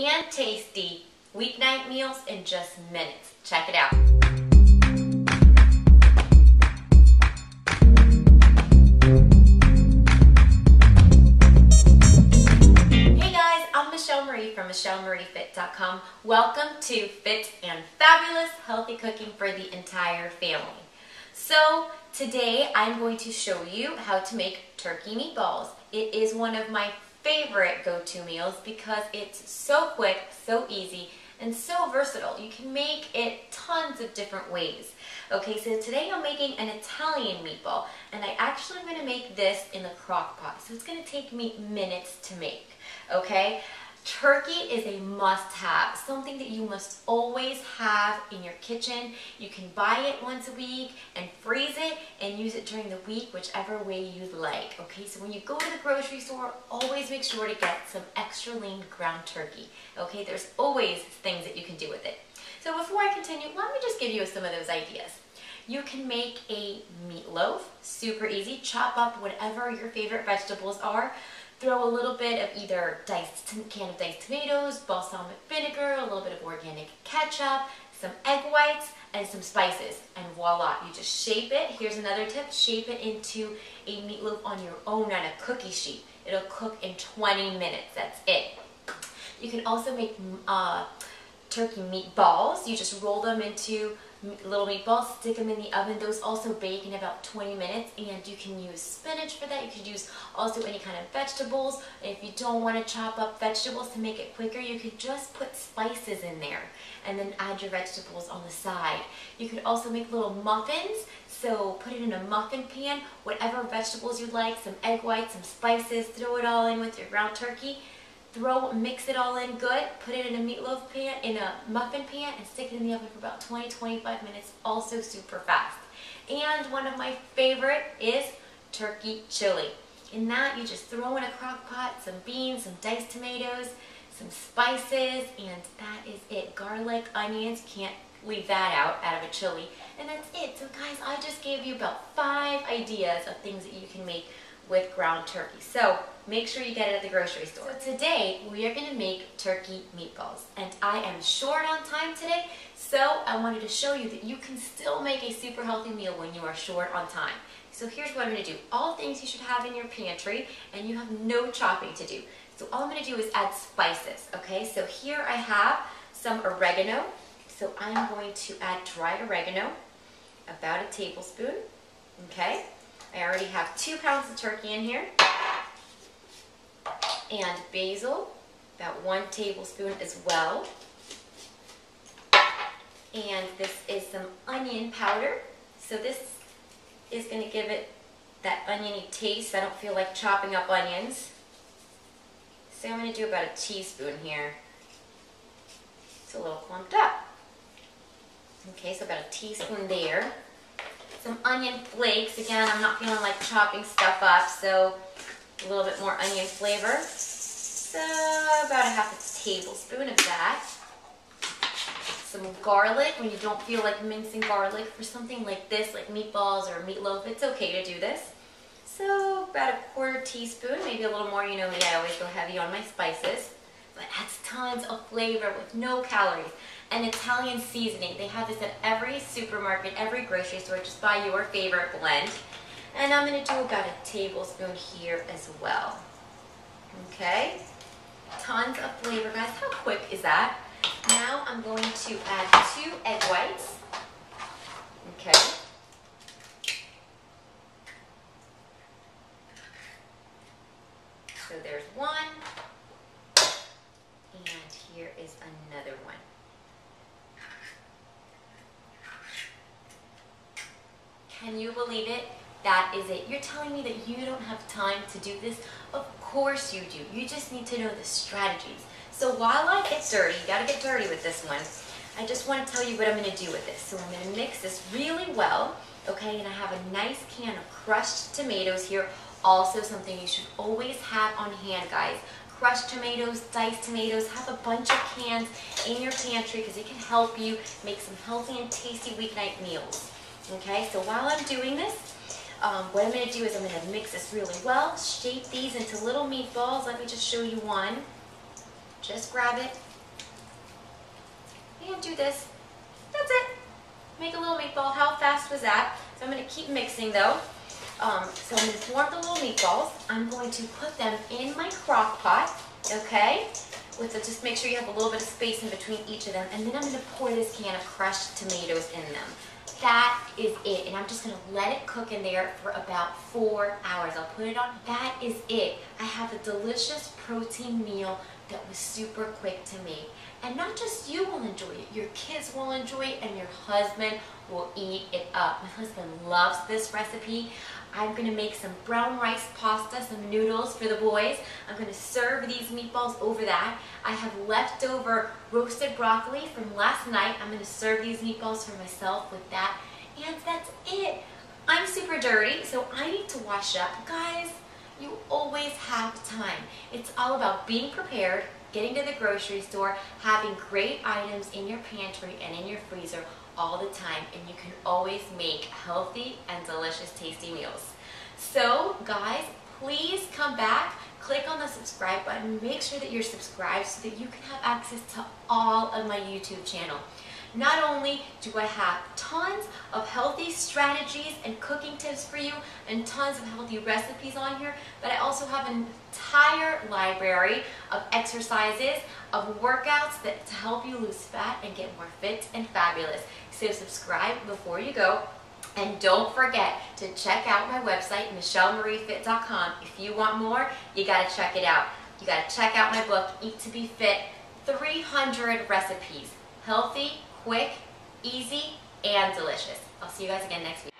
and tasty weeknight meals in just minutes. Check it out. Hey guys, I'm Michelle Marie from MichelleMarieFit.com. Welcome to Fit and Fabulous Healthy Cooking for the entire family. So today I'm going to show you how to make turkey meatballs. It is one of my favorite go-to meals because it's so quick, so easy, and so versatile. You can make it tons of different ways. Okay, so today I'm making an Italian meatball, and I actually am going to make this in the crock pot. So it's going to take me minutes to make. Okay, turkey is a must-have, something that you must always have in your kitchen. You can buy it once a week and freeze it and use it during the week, whichever way you like. Okay, so when you go to the grocery store, always make sure to get some extra lean ground turkey. Okay, there's always things that you can do with it. So before I continue, let me just give you some of those ideas. You can make a meatloaf, super easy. Chop up whatever your favorite vegetables are. Throw a little bit of either can of diced tomatoes, balsamic vinegar, a little bit of organic ketchup, some egg whites, and some spices. And voila, you just shape it. Here's another tip, shape it into a meatloaf on your own on a cookie sheet. It'll cook in 20 minutes, that's it. You can also make turkey meatballs. You just roll them into little meatballs, stick them in the oven. Those also bake in about 20 minutes, and you can use spinach for that. You could use also any kind of vegetables. And if you don't want to chop up vegetables to make it quicker, you could just put spices in there and then add your vegetables on the side. You could also make little muffins, so put it in a muffin pan, whatever vegetables you like, some egg whites, some spices, throw it all in with your ground turkey. Mix it all in good, put it in a meatloaf pan, in a muffin pan, and stick it in the oven for about 20-25 minutes, also super fast. And one of my favorite is turkey chili. In that, you just throw in a crock pot some beans, some diced tomatoes, some spices, and that is it. Garlic, onions, can't leave that out of a chili. And that's it. So guys, I just gave you about 5 ideas of things that you can make with ground turkey. So make sure you get it at the grocery store. So today we are going to make turkey meatballs, and I am short on time today, so I wanted to show you that you can still make a super healthy meal when you are short on time. So here's what I'm going to do. All things you should have in your pantry, and you have no chopping to do. So all I'm going to do is add spices. Okay, so here I have some oregano. So I'm going to add dried oregano, about a tablespoon. Okay. I already have 2 pounds of turkey in here, and basil, about 1 tablespoon as well, and this is some onion powder. So this is going to give it that oniony taste. I don't feel like chopping up onions, so I'm going to do about a teaspoon here. It's a little clumped up. Okay, so about a teaspoon there. Some onion flakes. Again, I'm not feeling like chopping stuff up, so a little bit more onion flavor. So about a half a tablespoon of that. Some garlic. When you don't feel like mincing garlic for something like this, like meatballs or meatloaf, it's okay to do this. So about a 1/4 teaspoon, maybe a little more. You know me, I always go heavy on my spices. But adds tons of flavor with no calories. An Italian seasoning. They have this at every supermarket, every grocery store. Just buy your favorite blend. And I'm going to do about a tablespoon here as well. Okay? Tons of flavor, guys. How quick is that? Now I'm going to add 2 egg whites. Okay? So there's 1. And here is another one. Can you believe it? That is it. You're telling me that you don't have time to do this? Of course you do. You just need to know the strategies. So while I get dirty, you gotta get dirty with this one, I just want to tell you what I'm going to do with this. So I'm going to mix this really well, okay, and I have a nice can of crushed tomatoes here. Also something you should always have on hand, guys. Crushed tomatoes, diced tomatoes, have a bunch of cans in your pantry because it can help you make some healthy and tasty weeknight meals. Okay, so while I'm doing this, what I'm going to do is I'm going to mix this really well, shape these into little meatballs. Let me just show you one. Just grab it, and do this. That's it. Make a little meatball. How fast was that? So I'm going to keep mixing though. So I'm going to form the little meatballs. I'm going to put them in my crock pot, okay? Just make sure you have a little bit of space in between each of them. And then I'm going to pour this can of crushed tomatoes in them. That is it. And I'm just going to let it cook in there for about 4 hours. I'll put it on. That is it. I have a delicious protein meal that was super quick to make. And not just you will enjoy it, your kids will enjoy it, and your husband will eat it up. My husband loves this recipe. I'm going to make some brown rice pasta, some noodles for the boys. I'm going to serve these meatballs over that. I have leftover roasted broccoli from last night. I'm going to serve these meatballs for myself with that. And that's it. I'm super dirty, so I need to wash up. Guys, you always have time. It's all about being prepared, getting to the grocery store, having great items in your pantry and in your freezer all the time, and you can always make healthy and delicious tasty meals. So guys, please come back, click on the subscribe button, make sure that you're subscribed so that you can have access to all of my YouTube channel. Not only do I have tons of healthy strategies and cooking tips for you and tons of healthy recipes on here, but I also have an entire library of exercises, of workouts to help you lose fat and get more fit and fabulous. So subscribe before you go. And don't forget to check out my website, MichelleMarieFit.com. If you want more, you got to check it out. You got to check out my book, Eat to Be Fit, 300 recipes. Healthy, quick, easy, and delicious. I'll see you guys again next week.